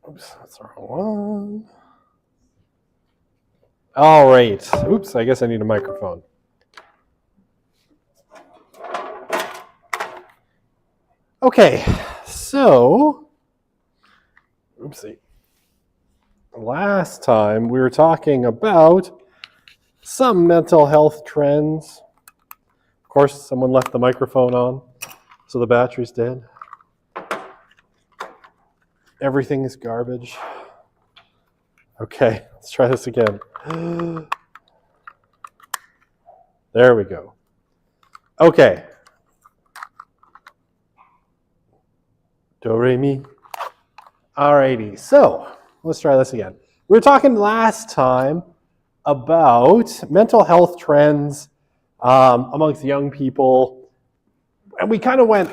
Oops, that's the wrong one. All right. Oops, I guess I need a microphone. Okay, so, oopsie. Last time we were talking about some mental health trends. Of course, someone left the microphone on, so the battery's dead. Everything is garbage. Okay, let's try this again. There we go. Okay. Do, re, mi. Alrighty, so let's try this again. We were talking last time about mental health trends amongst young people, and we kind of went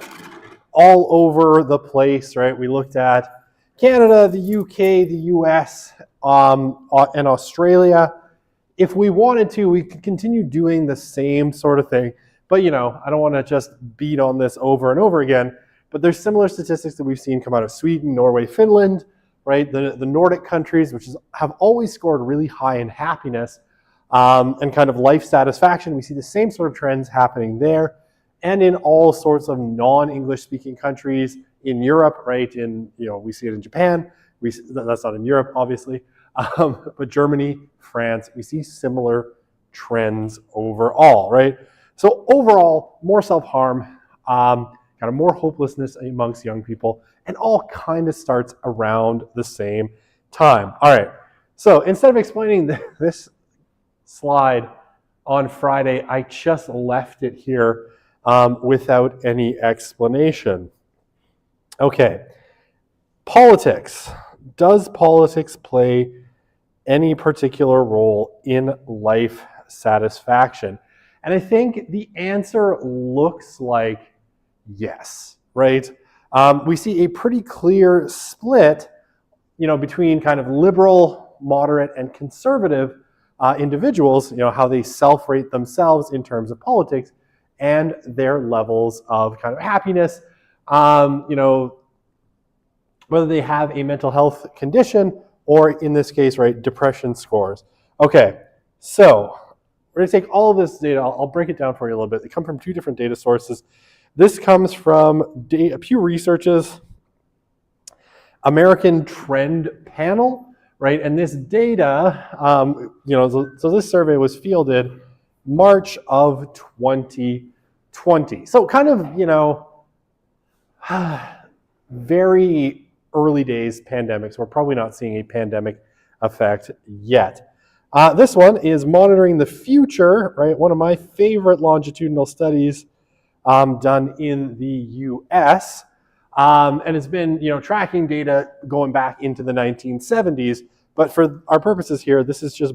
all over the place, right? We looked at Canada, the UK, the US, and Australia. If we wanted to, we could continue doing the same sort of thing, but I don't want to just beat on this over and over again, but there's similar statistics that we've seen come out of Sweden, Norway, Finland, right? The Nordic countries, which have always scored really high in happiness and kind of life satisfaction. We see the same sort of trends happening there and in all sorts of non-English speaking countries in Europe, right? We see it in Japan. That's not in Europe, obviously, but Germany, France, we see similar trends overall, right? So overall, more self-harm, kind of more hopelessness amongst young people, and all kind of starts around the same time. All right, so instead of explaining this slide on Friday, I just left it here without any explanation. Okay, politics. Does politics play any particular role in life satisfaction? And I think the answer looks like yes, right? We see a pretty clear split, between kind of liberal, moderate, and conservative individuals, how they self-rate themselves in terms of politics and their levels of kind of happiness, whether they have a mental health condition or, in this case, right, depression scores. Okay, so we're going to take all of this data. I'll break it down for you a little bit. They come from two different data sources. This comes from Pew Research's American Trend Panel, right? And this data, so this survey was fielded March of 2020. So kind of, very early days pandemics. We're probably not seeing a pandemic effect yet. This one is monitoring the future, right? One of my favorite longitudinal studies done in the US. And it's been, tracking data going back into the 1970s. But for our purposes here, this is just,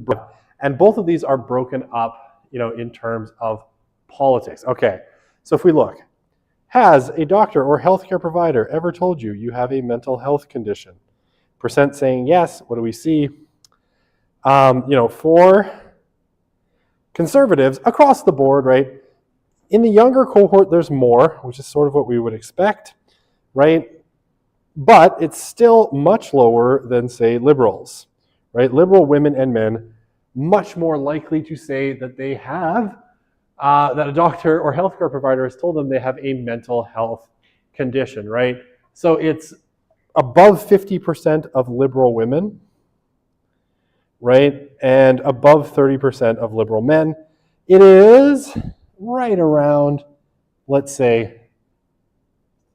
and both of these are broken up, in terms of politics. Okay, so if we look, has a doctor or healthcare provider ever told you you have a mental health condition? Percent saying yes. What do we see? For conservatives across the board, right? In the younger cohort, there's more, which is sort of what we would expect, right? But it's still much lower than, say, liberals, right? Liberal women and men, much more likely to say that they have, that a doctor or healthcare provider has told them they have a mental health condition, right? So it's above 50% of liberal women, right? And above 30% of liberal men. It is right around, let's say,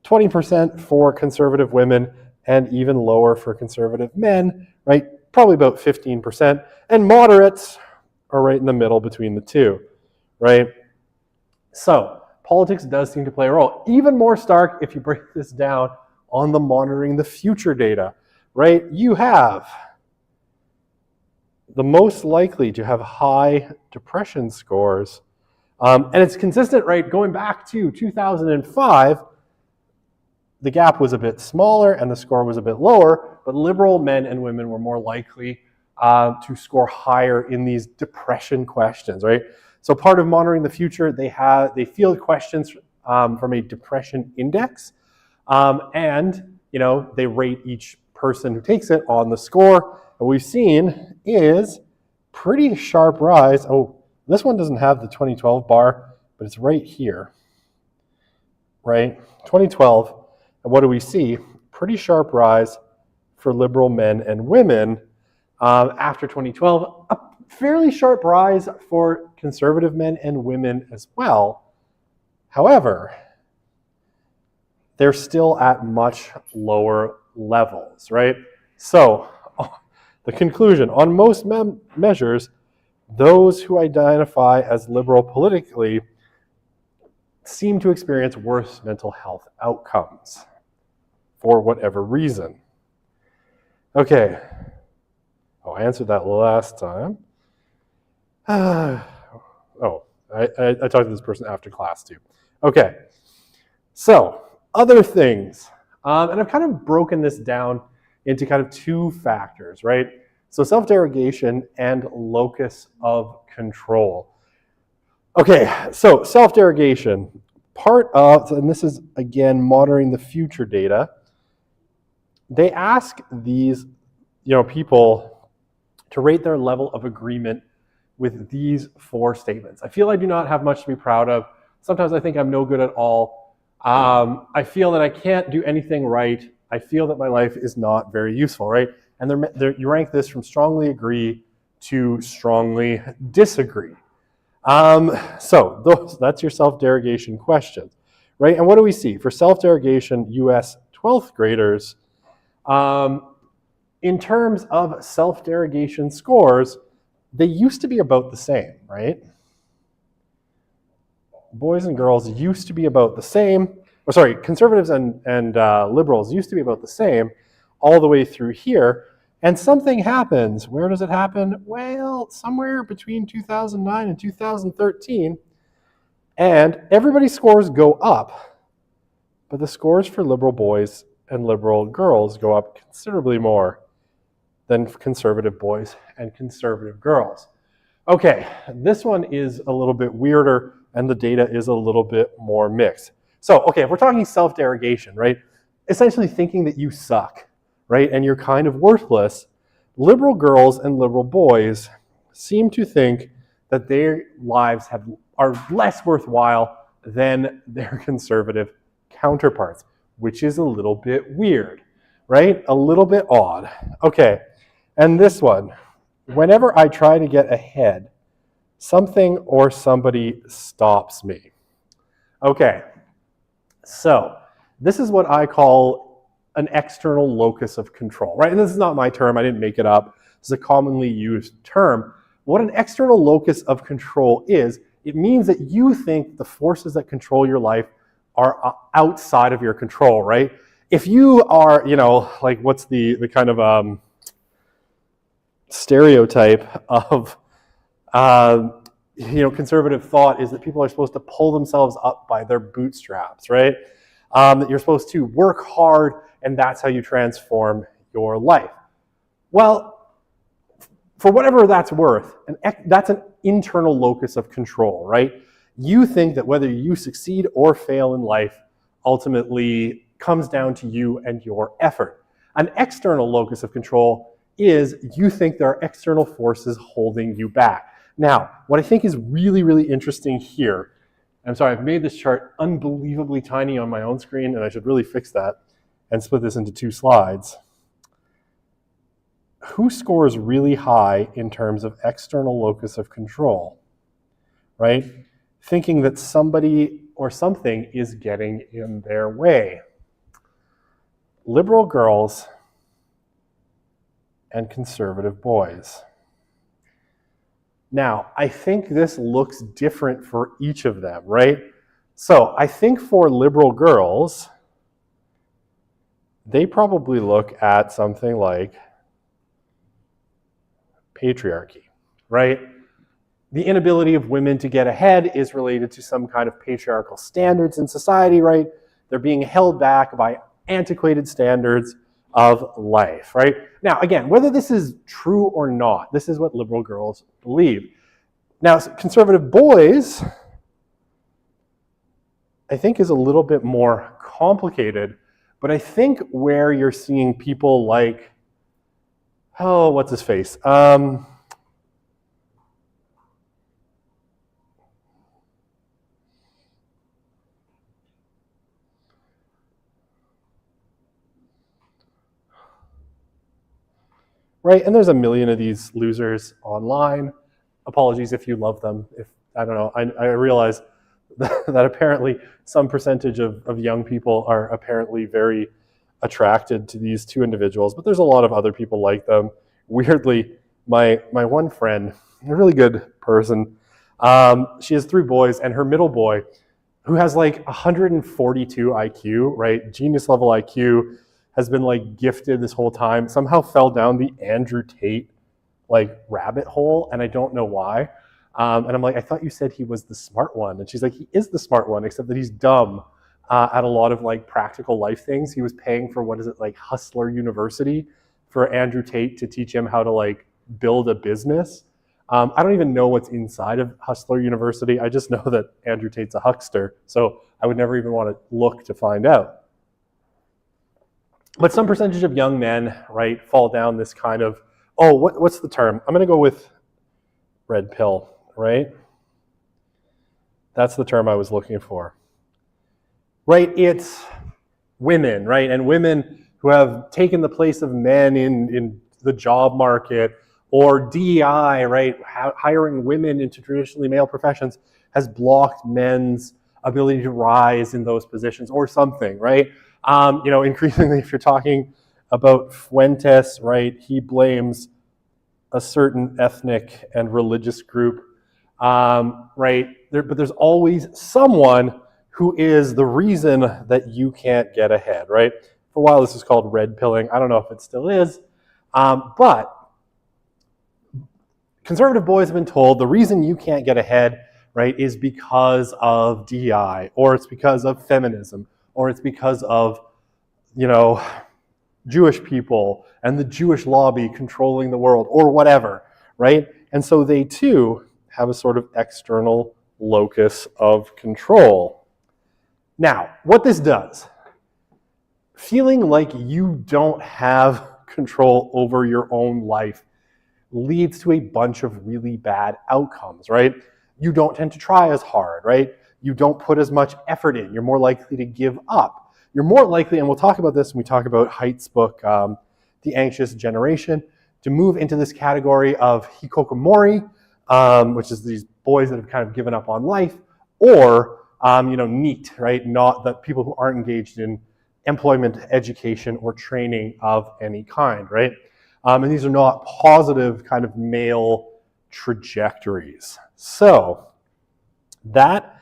20% for conservative women and even lower for conservative men, right? Probably about 15%. And moderates are right in the middle between the two. right? So politics does seem to play a role. Even more stark if you break this down on the monitoring the future data, right? You have the most likely to have high depression scores. And it's consistent, right? Going back to 2005, the gap was a bit smaller and the score was a bit lower, but liberal men and women were more likely to score higher in these depression questions, right? So part of monitoring the future, they field questions from a depression index, and they rate each person who takes it on the score. What we've seen is pretty sharp rise. Oh, this one doesn't have the 2012 bar, but it's right here, right? 2012. And what do we see? Pretty sharp rise for liberal men and women after 2012. A fairly sharp rise for conservative men and women as well. However, they're still at much lower levels, right? So the conclusion, on most measures, those who identify as liberal politically seem to experience worse mental health outcomes for whatever reason. Okay. Oh, I answered that last time. I talked to this person after class too. Okay. So, other things. And I've kind of broken this down into kind of two factors, right? So self-derogation and locus of control. Okay, so self-derogation. Part of, and this is again monitoring the future data, they ask these people to rate their level of agreement with these four statements. I feel I do not have much to be proud of. Sometimes I think I'm no good at all. I feel that I can't do anything right. I feel that my life is not very useful, right? And you rank this from strongly agree to strongly disagree. So that's your self-derogation questions, right? And what do we see? For self-derogation, US 12th graders, in terms of self-derogation scores, they used to be about the same, right? Boys and girls used to be about the same. Or sorry, conservatives and liberals used to be about the same all the way through here. And something happens. Where does it happen? Well, somewhere between 2009 and 2013. And everybody's scores go up. But the scores for liberal boys and liberal girls go up considerably more than conservative boys and conservative girls. Okay, this one is a little bit weirder and the data is a little bit more mixed. So, okay, if we're talking self-derogation, right? Essentially thinking that you suck, right? And you're kind of worthless. Liberal girls and liberal boys seem to think that their lives are less worthwhile than their conservative counterparts, which is a little bit weird, right? A little bit odd. Okay, and this one, whenever I try to get ahead, something or somebody stops me. Okay, so this is what I call an external locus of control, right? And this is not my term, I didn't make it up. It's a commonly used term. What an external locus of control is, it means that you think the forces that control your life are outside of your control, right? If you are, like what's the kind of stereotype of conservative thought is that people are supposed to pull themselves up by their bootstraps, right? That you're supposed to work hard and that's how you transform your life. Well, for whatever that's worth, that's an internal locus of control, right? You think that whether you succeed or fail in life ultimately comes down to you and your effort. An external locus of control is you think there are external forces holding you back. Now, what I think is really, really interesting here, I'm sorry, I've made this chart unbelievably tiny on my own screen, and I should really fix that and split this into two slides. Who scores really high in terms of external locus of control, right? Thinking that somebody or something is getting in their way. Liberal girls and conservative boys. Now, I think this looks different for each of them, right? So I think for liberal girls, they probably look at something like patriarchy, right? The inability of women to get ahead is related to some kind of patriarchal standards in society, right? They're being held back by antiquated standards of life, right? Now, again, whether this is true or not, this is what liberal girls believe. Now, conservative boys, I think, is a little bit more complicated, but I think where you're seeing people like, oh, what's his face? Right, and there's a million of these losers online. Apologies if you love them. If I don't know, I realize that apparently some percentage of young people are apparently very attracted to these two individuals, but there's a lot of other people like them. Weirdly, my one friend, a really good person, she has 3 boys, and her middle boy, who has like 142 IQ, right, genius level IQ, has been like gifted this whole time, somehow fell down the Andrew Tate like rabbit hole, and I don't know why. And I'm like, I thought you said he was the smart one. And she's like, he is the smart one, except that he's dumb at a lot of like practical life things. He was paying for, what is it, like Hustler University for Andrew Tate to teach him how to like build a business. I don't even know what's inside of Hustler University. I just know that Andrew Tate's a huckster, so I would never even want to look to find out. But some percentage of young men, right, fall down this kind of, oh, what's the term? I'm going to go with red pill, right? That's the term I was looking for. Right, it's women, right? And women who have taken the place of men in the job market, or DEI, right? Hiring women into traditionally male professions has blocked men's ability to rise in those positions or something, right? Increasingly, if you're talking about Fuentes, right, he blames a certain ethnic and religious group, right? But there's always someone who is the reason that you can't get ahead, right? For a while, this was called red pilling. I don't know if it still is, but conservative boys have been told the reason you can't get ahead, right, is because of DEI, or it's because of feminism, or it's because of, Jewish people and the Jewish lobby controlling the world, or whatever, right? And so they too have a sort of external locus of control. Now, what this does, feeling like you don't have control over your own life leads to a bunch of really bad outcomes, right? You don't tend to try as hard, right? You don't put as much effort in. You're more likely to give up. You're more likely, and we'll talk about this when we talk about Haidt's book, The Anxious Generation, to move into this category of hikikomori, which is these boys that have kind of given up on life, or NEET, right? Not that people who aren't engaged in employment, education, or training of any kind, right? And these are not positive kind of male trajectories. So that,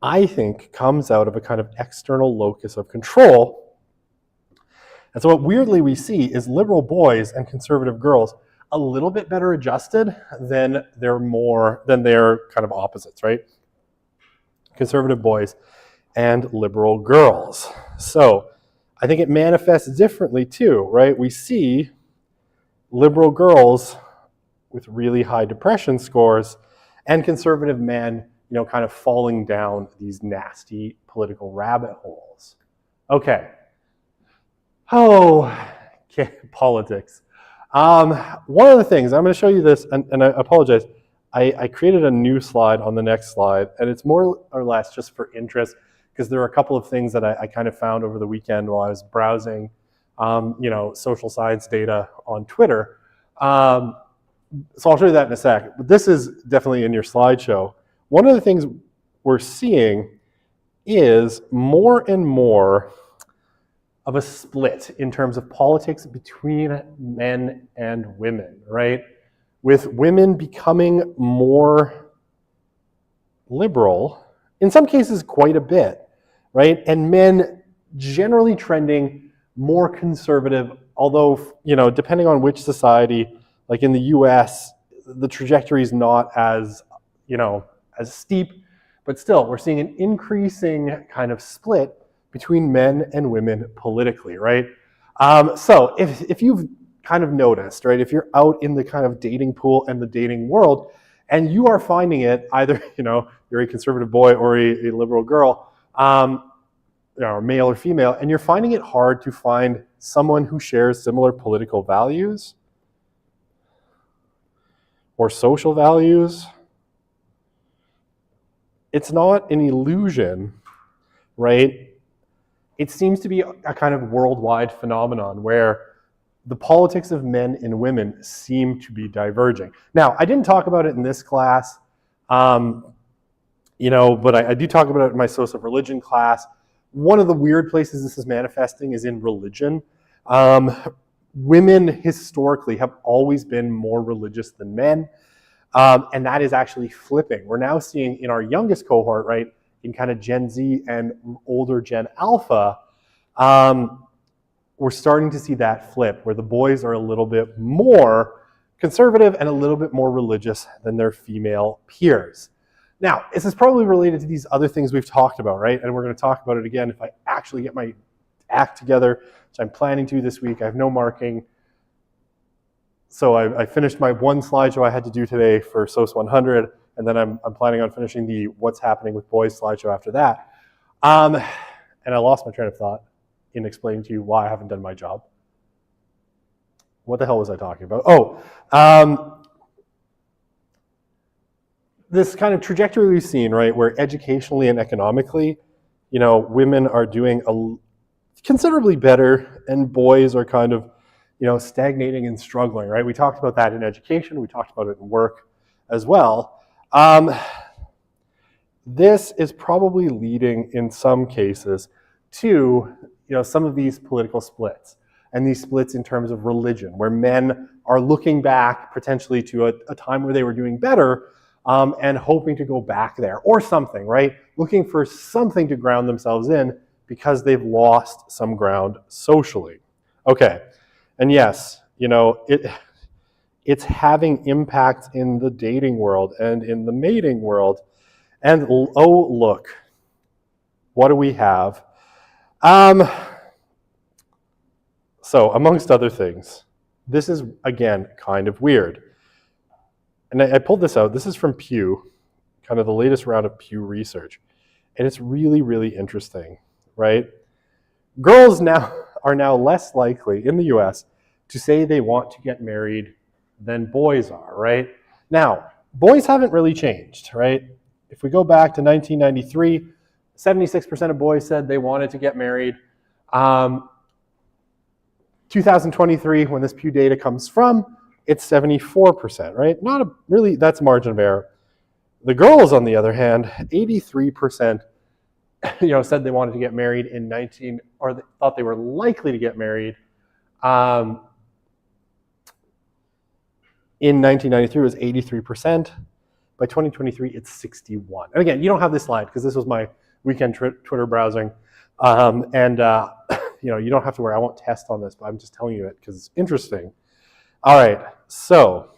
I think, comes out of a kind of external locus of control. And so what weirdly we see is liberal boys and conservative girls a little bit better adjusted than their kind of opposites, right? Conservative boys and liberal girls. So I think it manifests differently too, right? We see liberal girls with really high depression scores and conservative men, kind of falling down these nasty political rabbit holes. Okay. Politics. One of the things, I'm going to show you this, and I apologize, I created a new slide on the next slide, and it's more or less just for interest, because there are a couple of things that I kind of found over the weekend while I was browsing, social science data on Twitter. So I'll show you that in a sec. But this is definitely in your slideshow. One of the things we're seeing is more and more of a split in terms of politics between men and women, right? with women becoming more liberal, in some cases quite a bit, right? And men generally trending more conservative, although, depending on which society, like in the US, the trajectory is not as, as steep, but still, we're seeing an increasing kind of split between men and women politically, right? So if you've kind of noticed, right, if you're out in the kind of dating pool and the dating world, and you are finding it either, you're a conservative boy or a liberal girl, or male or female, and you're finding it hard to find someone who shares similar political values or social values, it's not an illusion, right? It seems to be a kind of worldwide phenomenon where the politics of men and women seem to be diverging. Now, I didn't talk about it in this class, but I do talk about it in my social religion class. One of the weird places this is manifesting is in religion. Women historically have always been more religious than men. And that is actually flipping. We're now seeing in our youngest cohort, right, in kind of Gen Z and older Gen Alpha, we're starting to see that flip where the boys are a little bit more conservative and a little bit more religious than their female peers. Now, this is probably related to these other things we've talked about, right? And we're going to talk about it again if I actually get my act together, which I'm planning to this week. I have no marking. So I finished my one slideshow I had to do today for SOC 100, and then I'm planning on finishing the What's Happening with Boys slideshow after that. And I lost my train of thought in explaining to you why I haven't done my job. What the hell was I talking about? This kind of trajectory we've seen, right, where educationally and economically, women are doing considerably better, and boys are kind of stagnating and struggling, right? We talked about that in education. We talked about it in work as well. This is probably leading, in some cases, to some of these political splits, and these splits in terms of religion, where men are looking back potentially to a time where they were doing better and hoping to go back there, or something, right? Looking for something to ground themselves in because they've lost some ground socially. Okay. And yes, it's having impact in the dating world and in the mating world. And oh, look, what do we have? So amongst other things, this is, again, kind of weird. And I pulled this out. This is from Pew, kind of the latest round of Pew research. And it's really, really interesting, right? Girls are now less likely in the US to say they want to get married than boys are, right? Now, boys haven't really changed, right? If we go back to 1993, 76% of boys said they wanted to get married. 2023, when this Pew data comes from, it's 74%, right? That's a margin of error. The girls, on the other hand, 83%, said they wanted to get married or they thought they were likely to get married. In 1993, it was 83%. By 2023, it's 61%. And again, you don't have this slide because this was my weekend Twitter browsing. You don't have to worry. I won't test on this, but I'm just telling you it because it's interesting. All right, so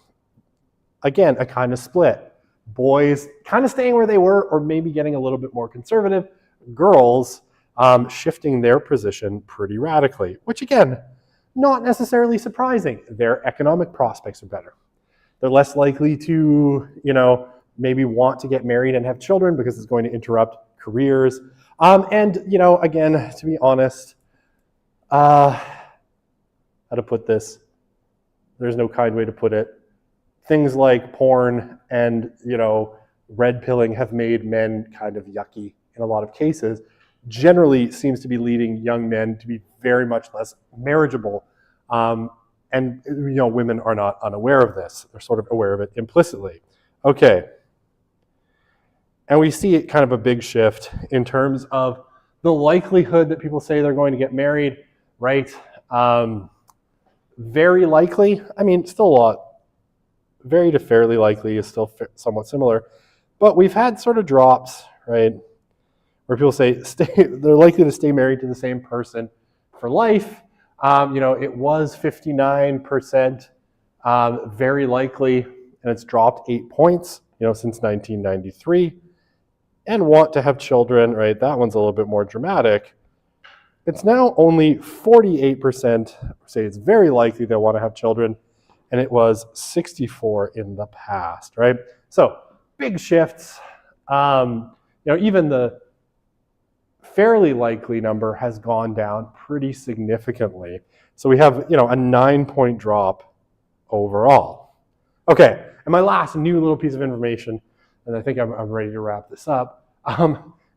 again, a kind of split. Boys kind of staying where they were or maybe getting a little bit more conservative. Girls shifting their position pretty radically, which again, not necessarily surprising. Their economic prospects are better. They're less likely to, maybe want to get married and have children because it's going to interrupt careers. Again, to be honest, how to put this? There's no kind way to put it. Things like porn and, red pilling have made men kind of yucky in a lot of cases. Generally seems to be leading young men to be very much less marriageable. And women are not unaware of this. They're sort of aware of it implicitly. Okay. And we see it kind of a big shift in terms of the likelihood that people say they're going to get married, right? Very likely. Still a lot very to fairly likely is still somewhat similar. But we've had sort of drops, right, where people say they're likely to stay married to the same person for life. It was 59%, very likely, and it's dropped 8 points, since 1993. And want to have children, right? That one's a little bit more dramatic. It's now only 48% say it's very likely they want to have children, and it was 64 in the past, right? So big shifts. Even the fairly likely number has gone down pretty significantly. So we have, a 9-point drop overall. Okay, and my last new little piece of information, and I think I'm ready to wrap this up.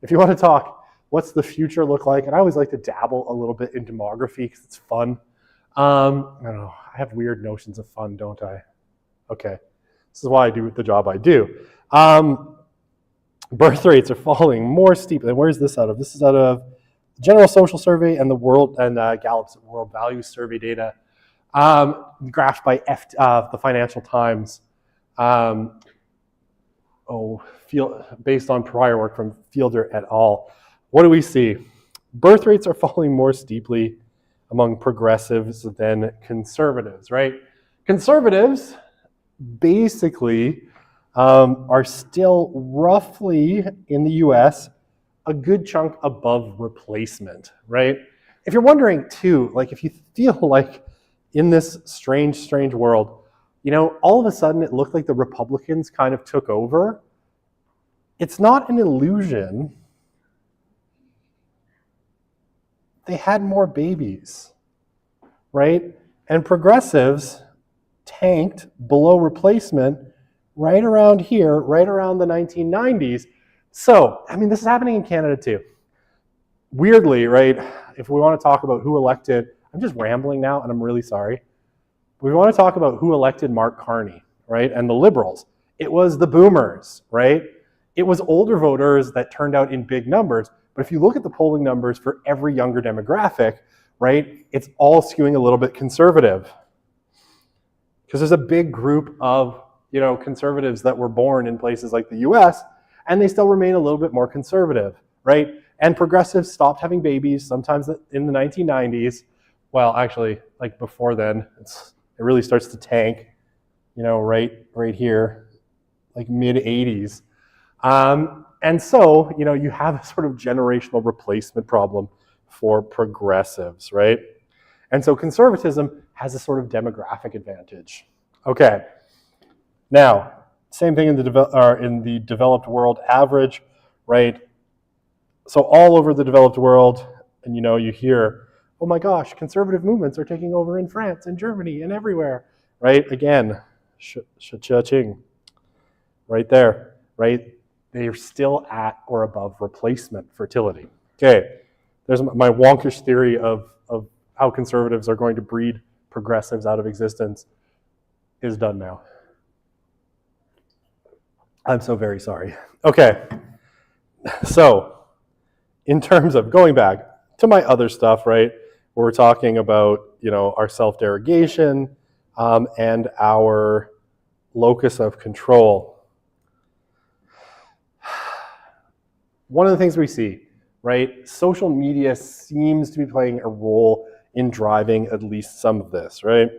If you want to talk, what's the future look like? And I always like to dabble a little bit in demography because it's fun. I don't know, I have weird notions of fun, don't I? Okay, this is why I do the job I do. Birth rates are falling more steeply. Where's this out of? This is out of the General Social Survey and the Gallup's World Values Survey data, graphed by the Financial Times. Based on prior work from Fielder et al. What do we see? Birth rates are falling more steeply among progressives than conservatives, right? Conservatives basically are still roughly in the US a good chunk above replacement, right? If you're wondering too, like if you feel like in this strange world, all of a sudden it looked like the Republicans kind of took over. It's not an illusion. They had more babies, right? And progressives tanked below replacement right around here, right around the 1990s. So, this is happening in Canada too. Weirdly, right, if we want to talk about who elected, I'm just rambling now and I'm really sorry. We want to talk about who elected Mark Carney, right, and the Liberals. It was the boomers, right? It was older voters that turned out in big numbers. But if you look at the polling numbers for every younger demographic, right, it's all skewing a little bit conservative. Because there's a big group of, conservatives that were born in places like the US, and they still remain a little bit more conservative, right? And progressives stopped having babies sometimes in the 1990s. Well, actually, like before then, it really starts to tank, right here, like mid-80s. And so, you have a sort of generational replacement problem for progressives, right? And so conservatism has a sort of demographic advantage. Okay, now, same thing in the developed world average, right? So all over the developed world, and you hear, oh my gosh, conservative movements are taking over in France and Germany and everywhere, right? Again, cha-ching, right there, right? They are still at or above replacement fertility. Okay, there's my wonkish theory of how conservatives are going to breed progressives out of existence is done now. I'm so very sorry. Okay, so in terms of going back to my other stuff, right, where we're talking about, our self-derogation and our locus of control. One of the things we see, right, social media seems to be playing a role in driving at least some of this, right?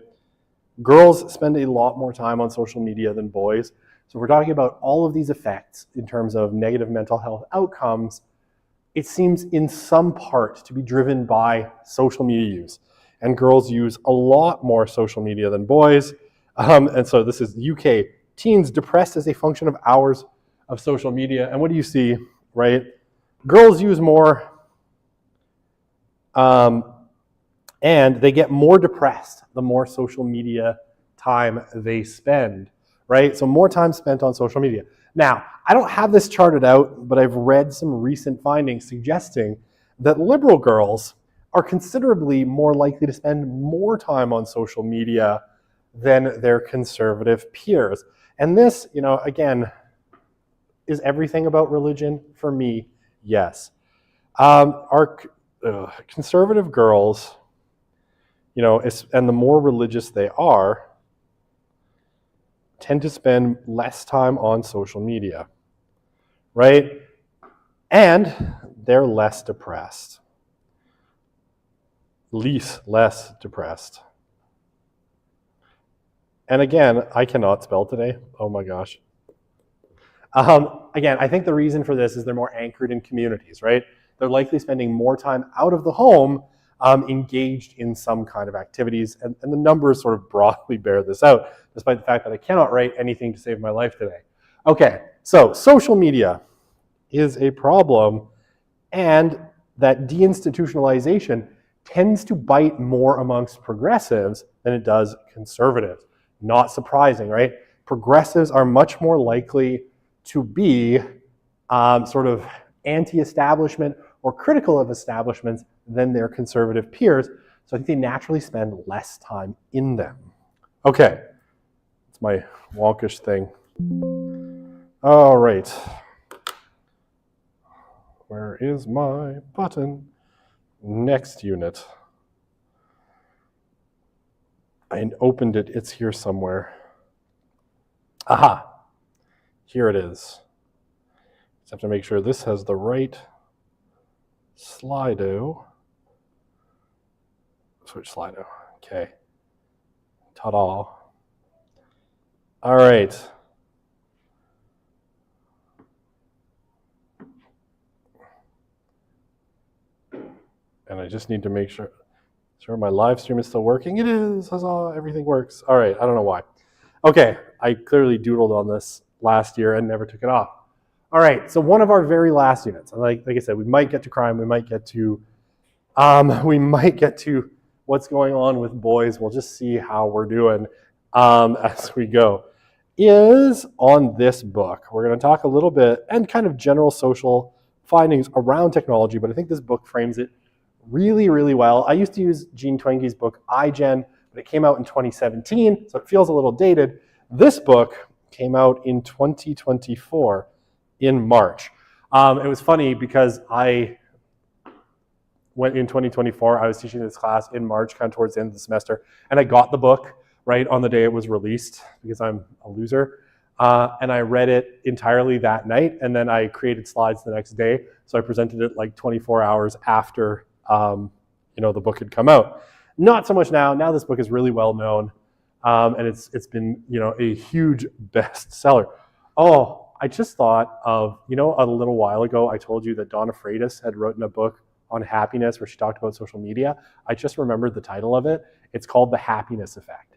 Girls spend a lot more time on social media than boys. So we're talking about all of these effects in terms of negative mental health outcomes. It seems in some part to be driven by social media use. And girls use a lot more social media than boys. And so this is UK. Teens depressed as a function of hours of social media. And what do you see, right? Girls use more, and they get more depressed the more social media time they spend, right? So more time spent on social media. Now, I don't have this charted out, but I've read some recent findings suggesting that liberal girls are considerably more likely to spend more time on social media than their conservative peers. And this, again, is everything about religion? For me, yes. Our conservative girls, and the more religious they are, tend to spend less time on social media, right? And they're less depressed. Less depressed. And again, I cannot spell today. Oh my gosh. Again, I think the reason for this is they're more anchored in communities, right? They're likely spending more time out of the home, engaged in some kind of activities, and the numbers sort of broadly bear this out, despite the fact that I cannot write anything to save my life today. Okay, so social media is a problem, and that deinstitutionalization tends to bite more amongst progressives than it does conservatives. Not surprising, right? Progressives are much more likely to be sort of anti-establishment or critical of establishments than their conservative peers. So I think they naturally spend less time in them. Okay, it's my wonkish thing. All right. Where is my button? Next unit. I opened it, it's here somewhere. Aha, here it is. Just have to make sure this has the right Slido. Switch Slido, okay. Ta-da. All right. And I just need to make sure my live stream is still working. It is, huzzah, everything works. All right, I don't know why. Okay, I clearly doodled on this last year and never took it off. All right, so one of our very last units, like I said, we might get to crime, we might get to what's going on with boys. We'll just see how we're doing as we go. Is on this book. We're going to talk a little bit and kind of general social findings around technology, but I think this book frames it really, really well. I used to use Jean Twenge's book, iGen, but it came out in 2017, so it feels a little dated. This book came out in 2024 in March. It was funny because I went in 2024, I was teaching this class in March, kind of towards the end of the semester, and I got the book right on the day it was released because I'm a loser. And I read it entirely that night, and then I created slides the next day. So I presented it like 24 hours after the book had come out. Not so much now. Now this book is really well known, and it's been a huge bestseller. Oh, I just thought of a little while ago I told you that Donna Freitas had written a book on happiness where she talked about social media. I just remembered the title of it. It's called The Happiness Effect.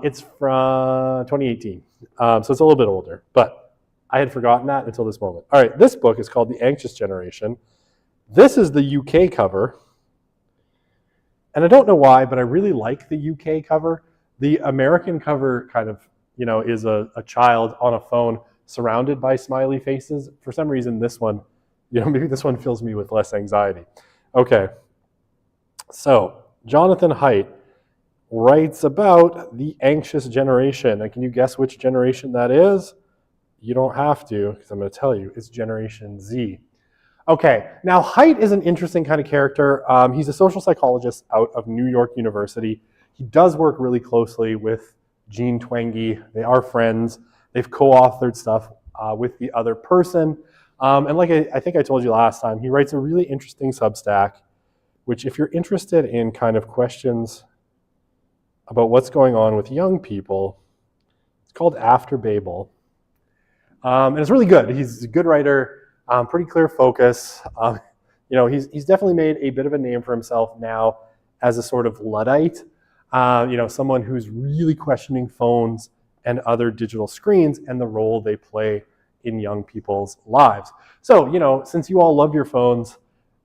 It's from 2018, so it's a little bit older, but I had forgotten that until this moment. All right, this book is called The Anxious Generation. This is the UK cover, and I don't know why, but I really like the UK cover. The American cover kind of, is a child on a phone surrounded by smiley faces. For some reason, this one, maybe this one fills me with less anxiety. Okay, so Jonathan Haidt writes about the anxious generation. And can you guess which generation that is? You don't have to, because I'm going to tell you. It's Generation Z. Okay, now Haidt is an interesting kind of character. He's a social psychologist out of New York University. He does work really closely with Jean Twenge. They are friends. They've co-authored stuff with the other person. And like I think I told you last time, he writes a really interesting Substack, which if you're interested in kind of questions about what's going on with young people, it's called After Babel. And it's really good. He's a good writer. Pretty clear focus. He's definitely made a bit of a name for himself now as a sort of Luddite. Someone who's really questioning phones and other digital screens and the role they play in young people's lives. So, since you all love your phones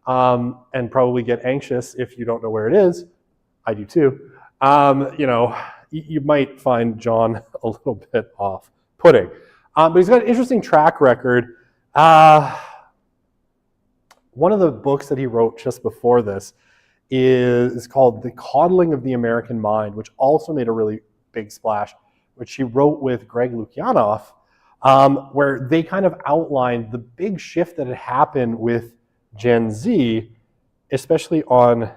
and probably get anxious if you don't know where it is, I do too. You might find John a little bit off-putting. But he's got an interesting track record. One of the books that he wrote just before this is called The Coddling of the American Mind, which also made a really big splash, which he wrote with Greg Lukianoff, where they kind of outlined the big shift that had happened with Gen Z, especially on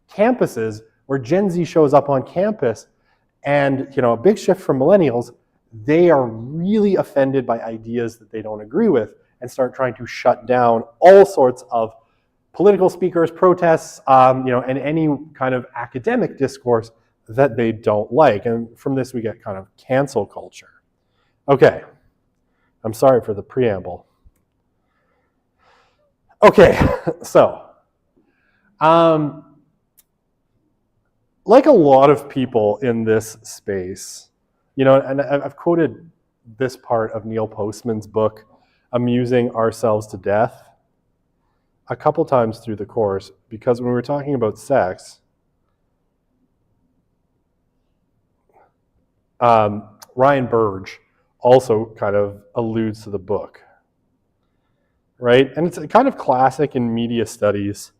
campuses, where Gen Z shows up on campus, and a big shift from millennials. they are really offended by ideas that they don't agree with and start trying to shut down all sorts of political speakers, protests, and any kind of academic discourse that they don't like. And from this, we get kind of cancel culture. Okay, I'm sorry for the preamble. Okay, so, like a lot of people in this space, and I've quoted this part of Neil Postman's book, Amusing Ourselves to Death, a couple times through the course, because when we're talking about sex, Ryan Burge also kind of alludes to the book, right? And it's kind of classic in media studies.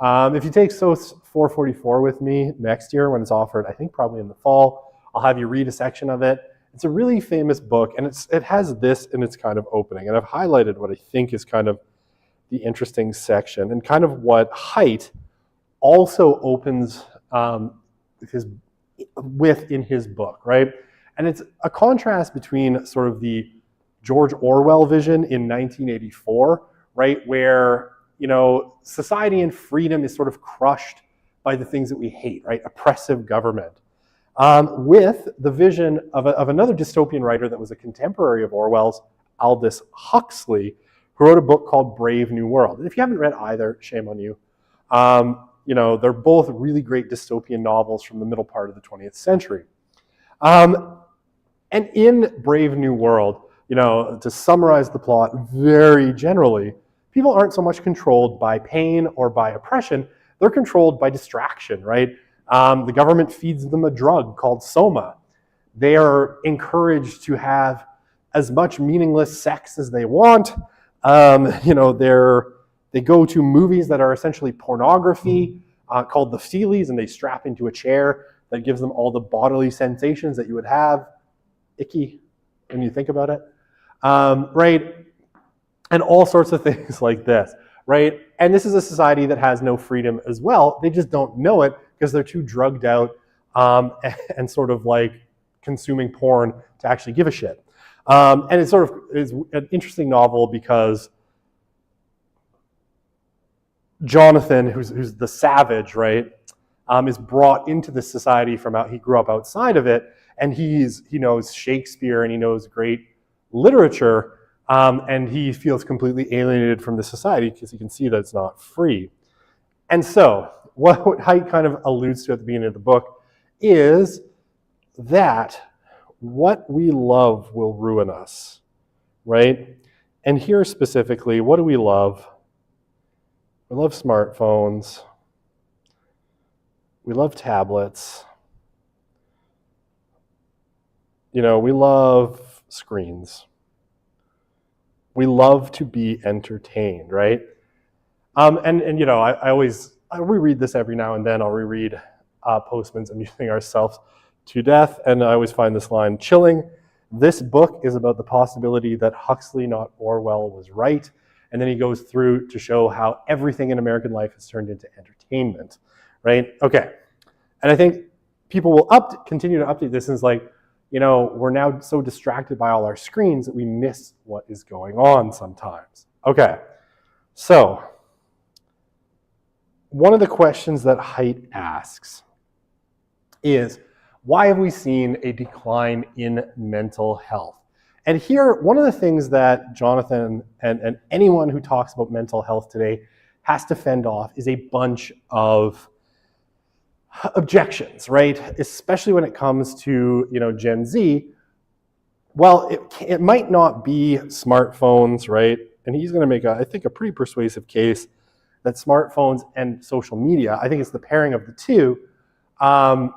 If you take SOC 444 with me next year when it's offered, I think probably in the fall, I'll have you read a section of it. It's a really famous book, and it has this in its kind of opening. And I've highlighted what I think is kind of the interesting section, and kind of what Haidt also opens with in his book, right? And it's a contrast between sort of the George Orwell vision in 1984, right, where society and freedom is sort of crushed by the things that we hate, right? Oppressive government. With the vision of another dystopian writer that was a contemporary of Orwell's, Aldous Huxley, who wrote a book called Brave New World. And if you haven't read either, shame on you. They're both really great dystopian novels from the middle part of the 20th century. And in Brave New World, to summarize the plot very generally, people aren't so much controlled by pain or by oppression, they're controlled by distraction, right? The government feeds them a drug called soma. They are encouraged to have as much meaningless sex as they want. They go to movies that are essentially pornography called the feelies, and they strap into a chair that gives them all the bodily sensations that you would have. Icky when you think about it, right? And all sorts of things like this, right? And this is a society that has no freedom as well. They just don't know it because they're too drugged out and sort of like consuming porn to actually give a shit. And it sort of is an interesting novel because Jonathan, who's the savage, right, is brought into this society from out. He grew up outside of it, and he knows Shakespeare and he knows great literature, and he feels completely alienated from the society because he can see that it's not free. And so, what Haidt kind of alludes to at the beginning of the book is that what we love will ruin us, right? And here specifically, what do we love? We love smartphones. We love tablets. We love screens. We love to be entertained, right? I reread this every now and then. I'll reread Postman's Amusing Ourselves to Death, and I always find this line chilling. This book is about the possibility that Huxley, not Orwell, was right. And then he goes through to show how everything in American life has turned into entertainment, right? Okay. And I think people will continue to update this, and it's like, we're now so distracted by all our screens that we miss what is going on sometimes. Okay. So, one of the questions that Haidt asks is, why have we seen a decline in mental health? And here, one of the things that Jonathan and anyone who talks about mental health today has to fend off is a bunch of objections, right? Especially when it comes to, Gen Z. Well, it might not be smartphones, right? And he's going to make, I think, a pretty persuasive case that smartphones and social media, I think it's the pairing of the two, have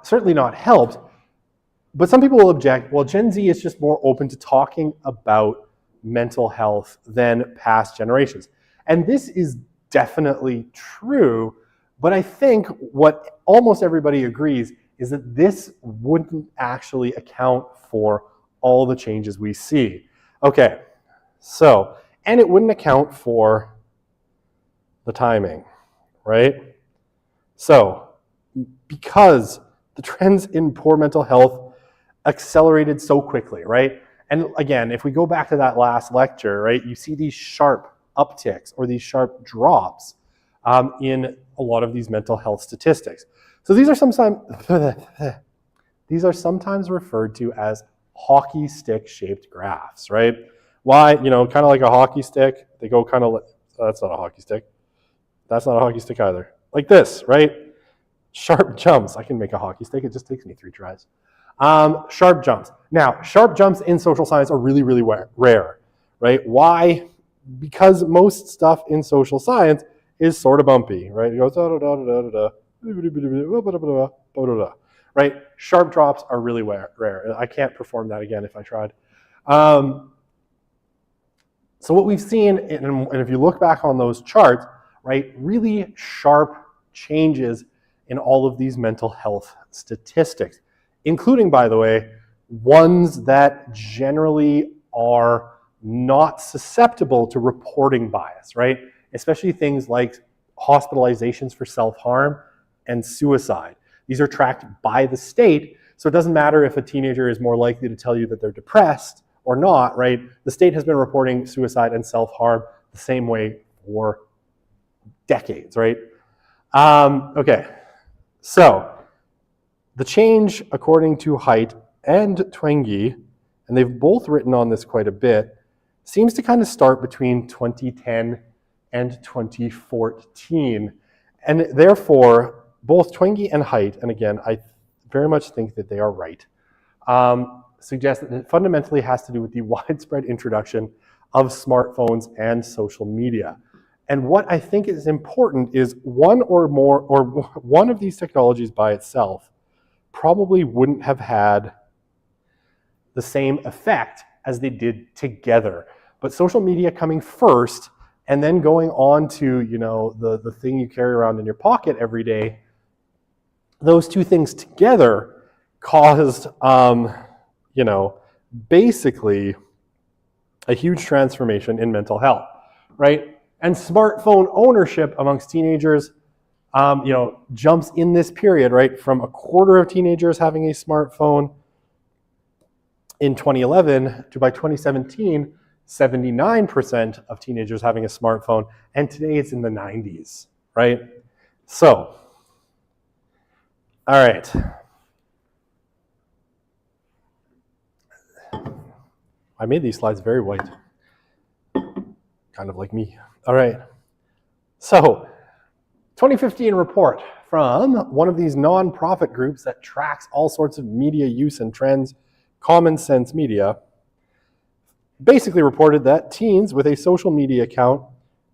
certainly not helped. But some people will object, well, Gen Z is just more open to talking about mental health than past generations. And this is definitely true, but I think what almost everybody agrees is that this wouldn't actually account for all the changes we see. Okay, so, and it wouldn't account for the timing, right? So, because the trends in poor mental health accelerated so quickly, right? And again, if we go back to that last lecture, right, you see these sharp upticks or these sharp drops in a lot of these mental health statistics. So these are sometimes referred to as hockey stick shaped graphs, right? Why? Kind of like a hockey stick. They go kind of, that's not a hockey stick. That's not a hockey stick either. Like this, right? Sharp jumps. I can make a hockey stick. It just takes me 3 tries. Sharp jumps. Now, sharp jumps in social science are really, really rare, right? Why? Because most stuff in social science is sort of bumpy, right? It goes right? Sharp drops are really rare. I can't perform that again if I tried. So what we've seen, and if you look back on those charts, right, really sharp changes in all of these mental health statistics, including, by the way, ones that generally are not susceptible to reporting bias, right? Especially things like hospitalizations for self-harm and suicide. These are tracked by the state, so it doesn't matter if a teenager is more likely to tell you that they're depressed or not, right? The state has been reporting suicide and self-harm the same way for decades, right? Okay, so the change, according to Haidt and Twenge, and they've both written on this quite a bit, seems to kind of start between 2010 and 2014. And therefore, both Twenge and Haidt, and again, I very much think that they are right, suggest that it fundamentally has to do with the widespread introduction of smartphones and social media. And what I think is important is one of these technologies by itself probably wouldn't have had the same effect as they did together. But social media coming first and then going on to, the thing you carry around in your pocket every day, those two things together caused, basically a huge transformation in mental health, right? And smartphone ownership amongst teenagers, jumps in this period, right? From a quarter of teenagers having a smartphone in 2011 to by 2017, 79% of teenagers having a smartphone, and today it's in the 90s, right? So, all right. I made these slides very white, kind of like me. All right. So, 2015 report from one of these nonprofit groups that tracks all sorts of media use and trends, Common Sense Media, basically reported that teens with a social media account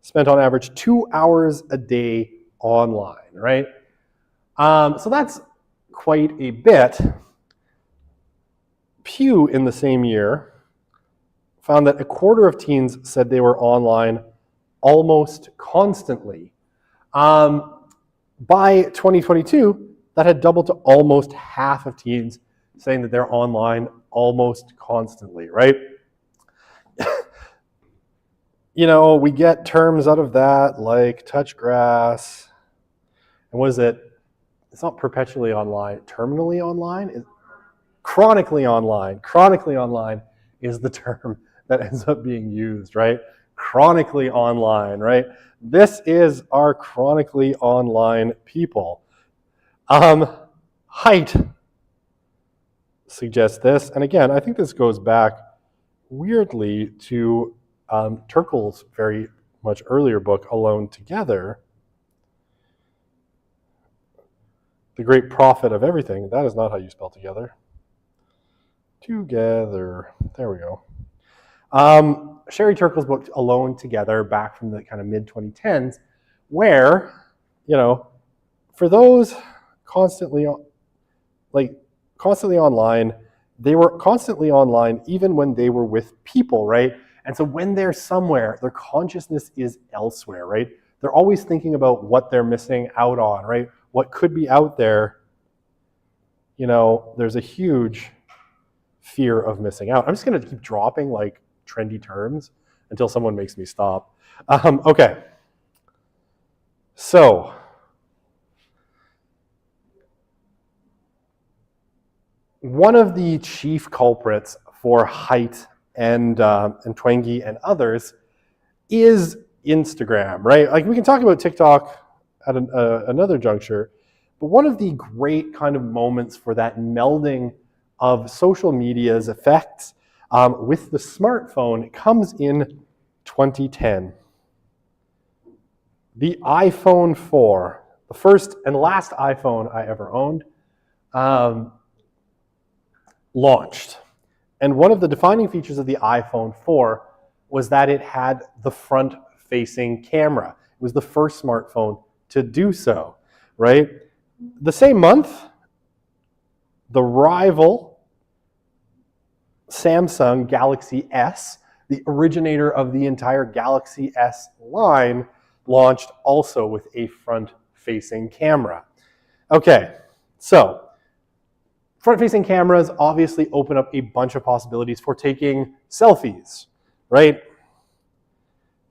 spent on average 2 hours a day online, right? So that's quite a bit. Pew in the same year found that a quarter of teens said they were online almost constantly. By 2022, that had doubled to almost half of teens saying that they're online almost constantly, right? We get terms out of that like touch grass, and what is it? It's not perpetually online, terminally online? Chronically online. Chronically online is the term that ends up being used, right? Chronically online, right? This is our chronically online people. Haidt suggests this, and again, I think this goes back weirdly to Turkle's very much earlier book, Alone Together, the great prophet of everything. That is not how you spell together. Together. There we go. Sherry Turkle's book, Alone Together, back from the kind of mid-2010s, where, for those constantly online, they were constantly online even when they were with people, right? And so when they're somewhere, their consciousness is elsewhere, right? They're always thinking about what they're missing out on, right? What could be out there. There's a huge fear of missing out. I'm just going to keep dropping like trendy terms until someone makes me stop. Okay. So, one of the chief culprits for Height and Twenge and others is Instagram, right? Like we can talk about TikTok at another juncture, but one of the great kind of moments for that melding of social media's effects with the smartphone comes in 2010. The iPhone 4, the first and last iPhone I ever owned, launched. And one of the defining features of the iPhone 4 was that it had the front-facing camera. It was the first smartphone to do so, right? The same month, the rival Samsung Galaxy S, the originator of the entire Galaxy S line, launched also with a front-facing camera. Okay, so front-facing cameras obviously open up a bunch of possibilities for taking selfies, right?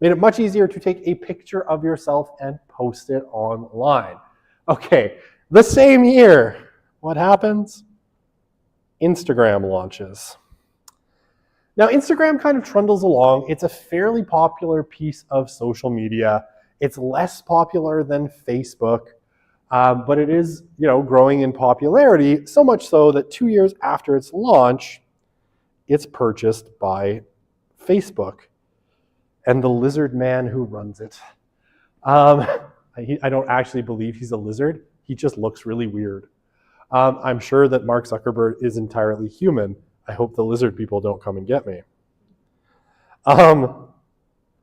Made it much easier to take a picture of yourself and post it online. Okay, the same year, what happens? Instagram launches. Now, Instagram kind of trundles along. It's a fairly popular piece of social media. It's less popular than Facebook, but it is, growing in popularity, so much so that 2 years after its launch, it's purchased by Facebook and the lizard man who runs it. I don't actually believe he's a lizard. He just looks really weird. I'm sure that Mark Zuckerberg is entirely human. I hope the lizard people don't come and get me.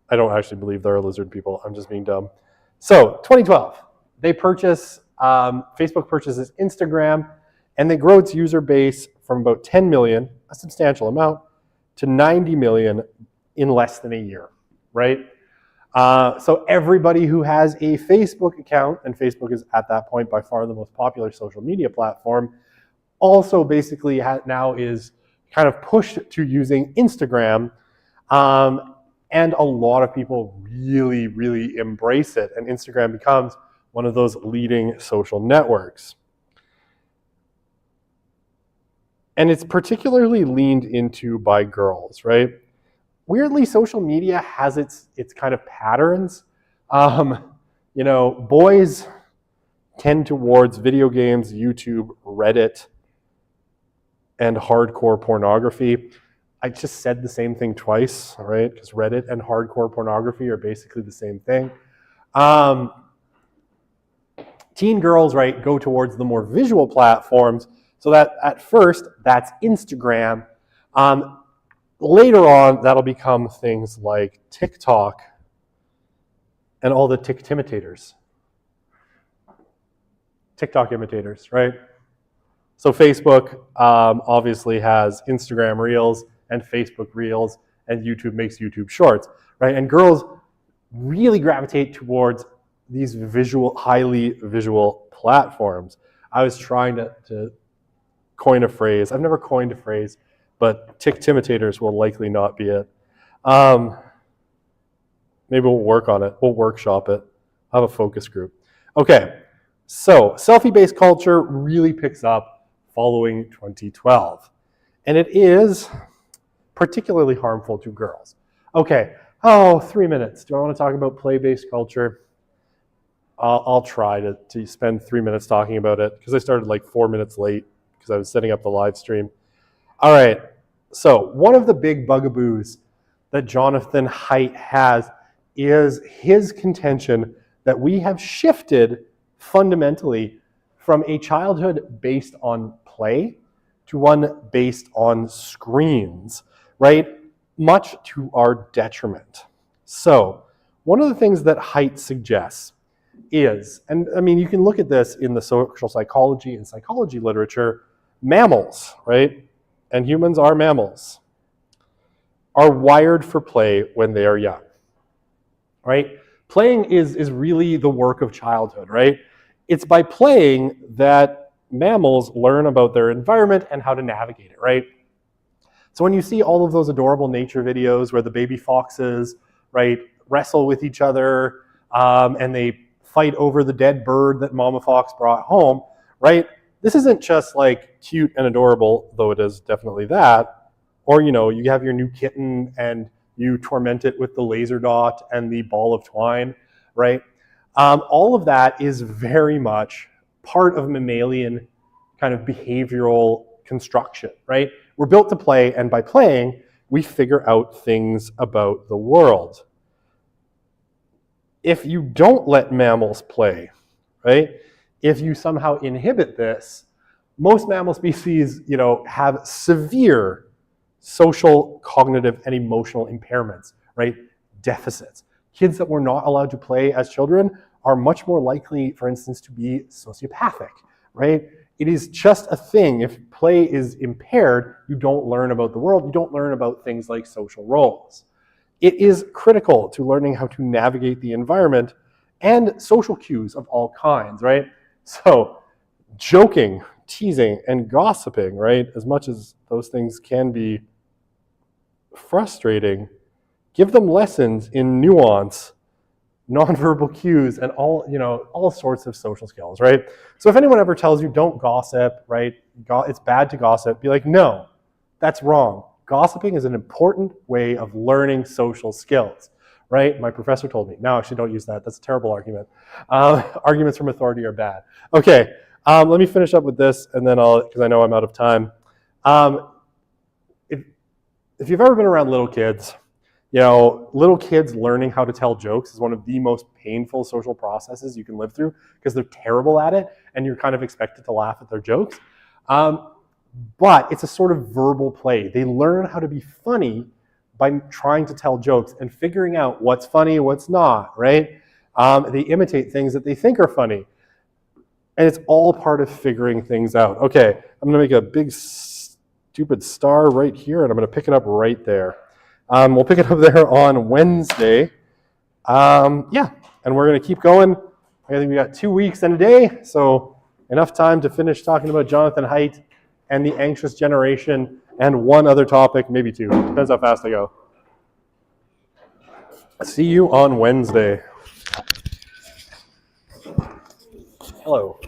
I don't actually believe there are lizard people. I'm just being dumb. So 2012, Facebook purchases Instagram, and they grow its user base from about 10 million, a substantial amount, to 90 million in less than a year, right? So everybody who has a Facebook account, and Facebook is at that point by far the most popular social media platform, also basically now is kind of pushed to using Instagram. And a lot of people really, really embrace it. And Instagram becomes one of those leading social networks. And it's particularly leaned into by girls, right? Weirdly, social media has its kind of patterns. Boys tend towards video games, YouTube, Reddit, and hardcore pornography. I just said the same thing twice, right? Because Reddit and hardcore pornography are basically the same thing. Teen girls, right, go towards the more visual platforms. So that at first, that's Instagram. Later on, that'll become things like TikTok and all the TikTimitators. TikTok imitators, right? So Facebook obviously has Instagram Reels and Facebook Reels, and YouTube makes YouTube Shorts, right? And girls really gravitate towards these highly visual platforms. I was trying to coin a phrase. I've never coined a phrase, but TikTimitators will likely not be it. Maybe we'll work on it. We'll workshop it. I'll have a focus group. Okay, so selfie-based culture really picks up following 2012. And it is particularly harmful to girls. Okay, 3 minutes. Do I want to talk about play-based culture? I'll try to spend 3 minutes talking about it because I started like 4 minutes late because I was setting up the live stream. All right, so one of the big bugaboos that Jonathan Haidt has is his contention that we have shifted fundamentally from a childhood based on play to one based on screens, right? Much to our detriment. So one of the things that Haidt suggests is, and I mean, you can look at this in the social psychology and psychology literature, mammals, right? And humans are mammals, are wired for play when they are young, right? Playing is really the work of childhood, right? It's by playing that mammals learn about their environment and how to navigate it, right? So when you see all of those adorable nature videos where the baby foxes, right, wrestle with each other and they fight over the dead bird that Mama Fox brought home, right? This isn't just like cute and adorable, though it is definitely that. Or, you know, you have your new kitten and you torment it with the laser dot and the ball of twine, right? All of that is very much part of mammalian kind of behavioral construction, right? We're built to play, and by playing, we figure out things about the world. If you don't let mammals play, right? If you somehow inhibit this, most mammal species, you know, have severe social, cognitive, and emotional impairments, right? Deficits. Kids that were not allowed to play as children are much more likely, for instance, to be sociopathic, right? It is just a thing. If play is impaired, you don't learn about the world. You don't learn about things like social roles. It is critical to learning how to navigate the environment and social cues of all kinds, right? So joking, teasing, and gossiping, right? As much as those things can be frustrating, give them lessons in nuance, nonverbal cues, and all sorts of social skills, right? So if anyone ever tells you don't gossip, right? It's bad to gossip, be like, no, that's wrong. Gossiping is an important way of learning social skills, right? My professor told me. No, actually, don't use that. That's a terrible argument. Arguments from authority are bad. Okay, let me finish up with this, and then because I know I'm out of time. If you've ever been around little kids, you know, little kids learning how to tell jokes is one of the most painful social processes you can live through because they're terrible at it, and you're kind of expected to laugh at their jokes. But it's a sort of verbal play. They learn how to be funny by trying to tell jokes and figuring out what's funny and what's not, right? They imitate things that they think are funny. And it's all part of figuring things out. Okay, I'm gonna make a big stupid star right here, and I'm gonna pick it up right there. We'll pick it up there on Wednesday. Yeah, and we're gonna keep going. I think we got 2 weeks and a day, so enough time to finish talking about Jonathan Haidt and the anxious generation, and one other topic, maybe two. Depends how fast I go. See you on Wednesday. Hello.